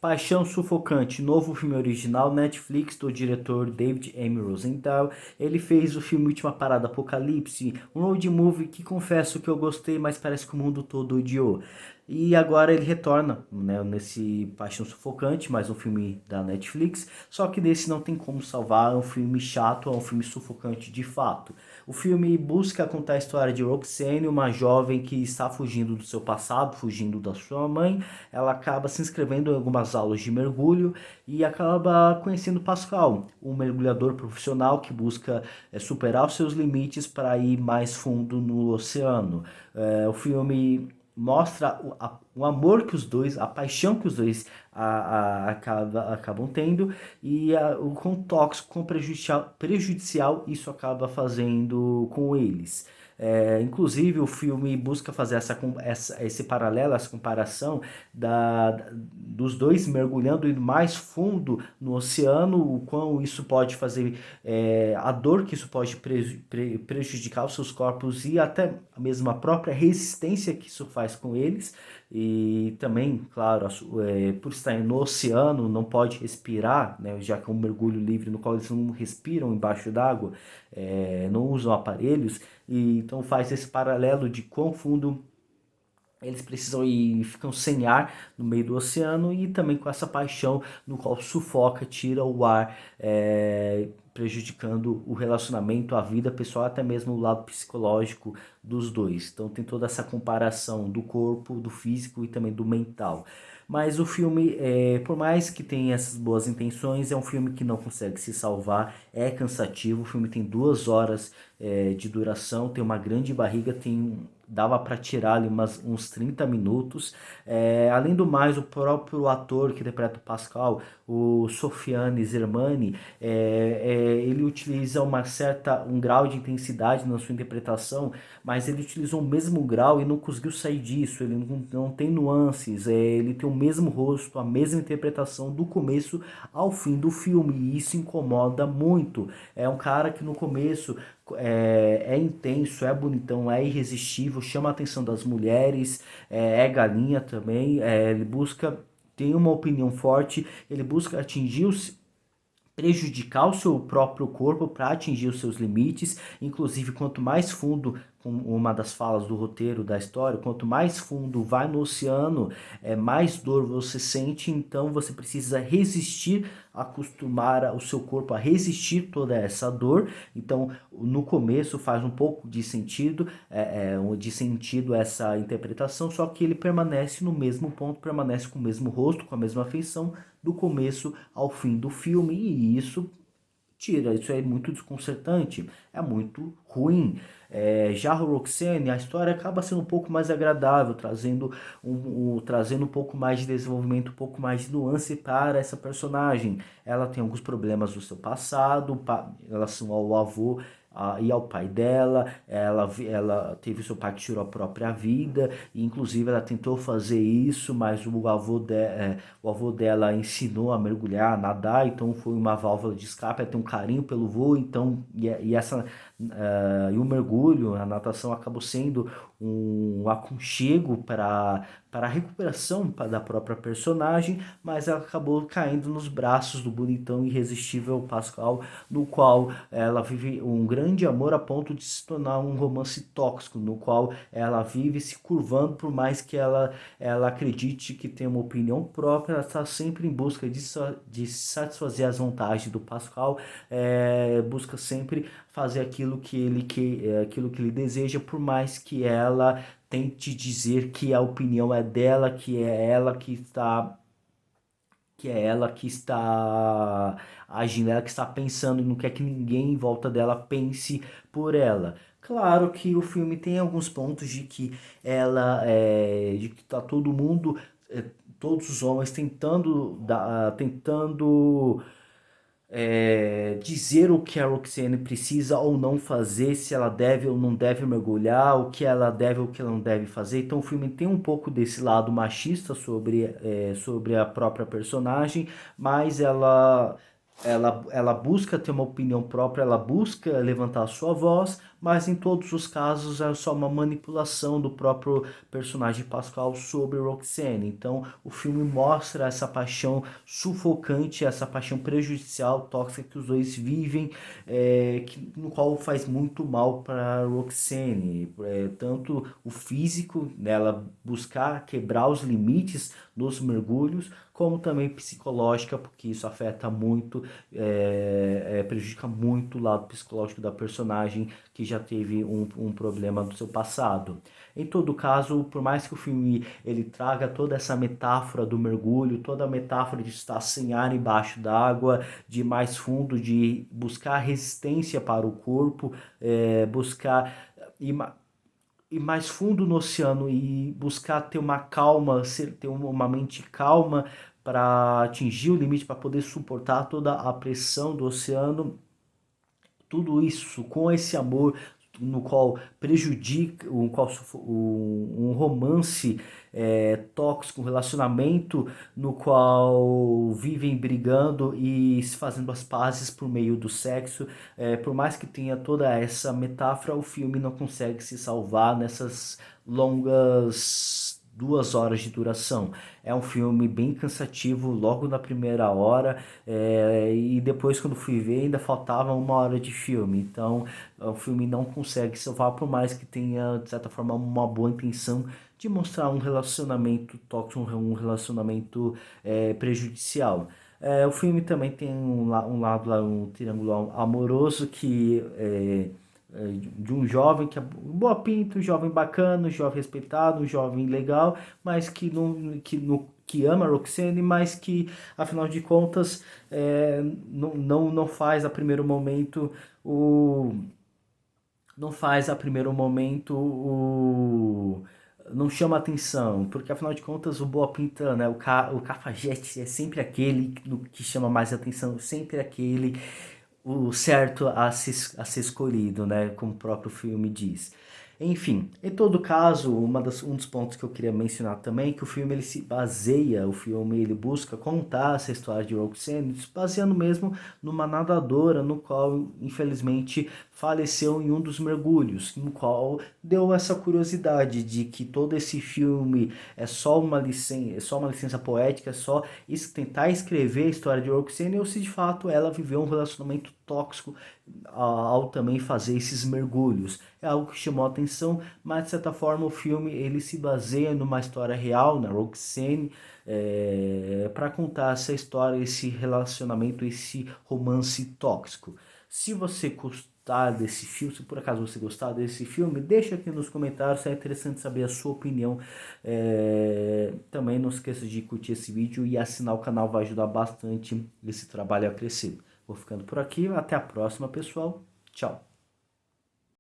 Paixão Sufocante, novo filme original, Netflix, do diretor David M. Rosenthal. Ele fez o filme Última Parada Apocalipse, um road movie que confesso que eu gostei, mas parece que o mundo todo odiou. E agora ele retorna, né, nesse Paixão Sufocante, mais um filme da Netflix, só que desse não tem como salvar, é um filme chato, é um filme sufocante de fato. O filme busca contar a história de Roxane, uma jovem que está fugindo do seu passado, fugindo da sua mãe. Ela acaba se inscrevendo em algumas aulas de mergulho e acaba conhecendo Pascal, um mergulhador profissional que busca superar os seus limites para ir mais fundo no oceano. O filme mostra o amor que os dois, a paixão que os dois acabam tendo e o quão tóxico, quão prejudicial isso acaba fazendo com eles. Inclusive, o filme busca fazer esse paralelo, essa comparação dos dois mergulhando mais fundo no oceano, o quão isso pode fazer, a dor que isso pode prejudicar os seus corpos e até mesmo a própria resistência que isso faz com eles. E também, claro, por estar no oceano, não pode respirar, né, já que é um mergulho livre no qual eles não respiram embaixo d'água, não usam aparelhos, e então faz esse paralelo de quão fundo eles precisam ir, ficam sem ar no meio do oceano e também com essa paixão no qual sufoca, tira o ar, prejudicando o relacionamento, a vida pessoal, até mesmo o lado psicológico dos dois. Então tem toda essa comparação do corpo, do físico e também do mental. Mas o filme, por mais que tenha essas boas intenções, é um filme que não consegue se salvar, é cansativo. O filme tem 2 horas de duração, tem uma grande barriga, dava para tirar ali uns 30 minutos. Além do mais, o próprio ator que interpreta o Pascal, o Sofiane Zermani, ele utiliza um grau de intensidade na sua interpretação, mas ele utilizou o mesmo grau e não conseguiu sair disso. Ele não tem nuances, ele tem o mesmo rosto, a mesma interpretação do começo ao fim do filme, e isso incomoda muito. É um cara que no começo é intenso, é bonitão, é irresistível, chama a atenção das mulheres, é galinha também, ele busca, tem uma opinião forte, ele busca prejudicar o seu próprio corpo para atingir os seus limites. Inclusive, quanto mais fundo, com uma das falas do roteiro da história, quanto mais fundo vai no oceano, mais dor você sente, então você precisa resistir, acostumar o seu corpo a resistir toda essa dor. Então, no começo faz um pouco de sentido essa interpretação, só que ele permanece no mesmo ponto, permanece com o mesmo rosto, com a mesma feição, do começo ao fim do filme, e isso é muito desconcertante, é muito ruim. Já a Roxane, a história acaba sendo um pouco mais agradável, trazendo um pouco mais de desenvolvimento, um pouco mais de nuance para essa personagem. Ela tem alguns problemas do seu passado, em relação ao avô e ao pai dela. Ela teve o seu pai que tirou a própria vida, e inclusive ela tentou fazer isso, mas o avô dela ensinou a mergulhar, a nadar, então foi uma válvula de escape. Ela tem um carinho pelo voo, então, e o mergulho, a natação acabou sendo um aconchego para a recuperação da própria personagem, mas ela acabou caindo nos braços do bonitão irresistível Pascal, no qual ela vive um grande amor a ponto de se tornar um romance tóxico, no qual ela vive se curvando, por mais que ela acredite que tem uma opinião própria. Ela está sempre em busca de satisfazer as vontades do Pascal, busca sempre fazer aquilo que ele deseja, por mais que ela tente dizer que a opinião é dela, que é ela que está agindo, ela que está pensando, e não quer que ninguém em volta dela pense por ela. Claro que o filme tem alguns pontos de que tá todo mundo, todos os homens tentando dizer o que a Roxane precisa ou não fazer, se ela deve ou não deve mergulhar, o que ela deve ou o que ela não deve fazer. Então o filme tem um pouco desse lado machista sobre a própria personagem, mas ela busca ter uma opinião própria, ela busca levantar a sua voz, mas em todos os casos é só uma manipulação do próprio personagem Pascal sobre Roxane. Então o filme mostra essa paixão sufocante, essa paixão prejudicial, tóxica que os dois vivem, no qual faz muito mal para Roxane, tanto o físico, dela buscar quebrar os limites dos mergulhos, como também psicológica, porque isso afeta muito, prejudica muito o lado psicológico da personagem que já teve um problema do seu passado. Em todo caso, por mais que o filme ele traga toda essa metáfora do mergulho, toda a metáfora de estar sem ar embaixo d'água, de mais fundo, de buscar resistência para o corpo, buscar ir mais fundo no oceano e buscar ter uma calma, ter uma mente calma para atingir o limite, para poder suportar toda a pressão do oceano, tudo isso com esse amor no qual prejudica, um romance tóxico, um relacionamento no qual vivem brigando e se fazendo as pazes por meio do sexo. Por mais que tenha toda essa metáfora, o filme não consegue se salvar nessas longas 2 horas de duração. É um filme bem cansativo logo na primeira hora, e depois quando fui ver ainda faltava 1 hora de filme. Então o filme não consegue salvar, por mais que tenha de certa forma uma boa intenção de mostrar um relacionamento tóxico, um relacionamento prejudicial. O filme também tem um lado lá, um triângulo amoroso que de um jovem que é boa pinta, um jovem bacana, um jovem respeitado, um jovem legal, mas que ama a Roxane, mas que afinal de contas não faz a primeiro momento o não faz a primeiro momento o não chama atenção, porque afinal de contas o Boa Pinta, né, o cafajeste é sempre aquele que chama mais atenção, sempre aquele o certo a ser escolhido, né, como o próprio filme diz. Enfim, em todo caso, um dos pontos que eu queria mencionar também é que o filme ele se baseia, o filme ele busca contar essa história de Roxanne, se baseando mesmo numa nadadora no qual infelizmente faleceu em um dos mergulhos, no qual deu essa curiosidade de que todo esse filme é só uma licença poética, é só tentar escrever a história de Roxanne ou se de fato ela viveu um relacionamento tóxico ao também fazer esses mergulhos. É algo que chamou a atenção, mas de certa forma o filme ele se baseia numa história real, na Roxane, para contar essa história, esse relacionamento, esse romance tóxico. Se você gostar desse filme, se por acaso você gostar desse filme, deixa aqui nos comentários, é interessante saber a sua opinião. Também não esqueça de curtir esse vídeo e assinar o canal, vai ajudar bastante esse trabalho a crescer. Vou ficando por aqui, até a próxima, pessoal. Tchau.